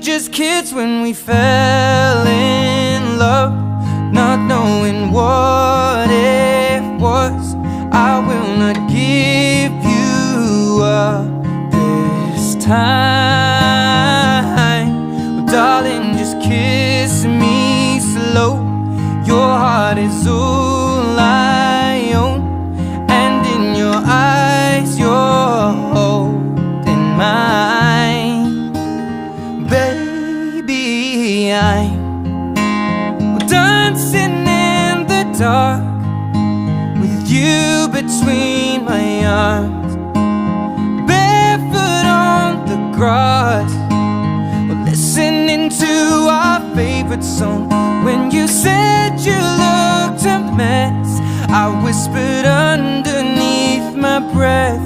just kids when we fell in love, not knowing what it was. I will not give you up this time. Well, darling, just kiss me slow. Your heart is all I own, and in your eyes you're holding mine. Baby, I'm dancing in the dark with you between my arms, barefoot on the grass. We're listening to our favorite song. When you said you looked a mess, I whispered underneath my breath,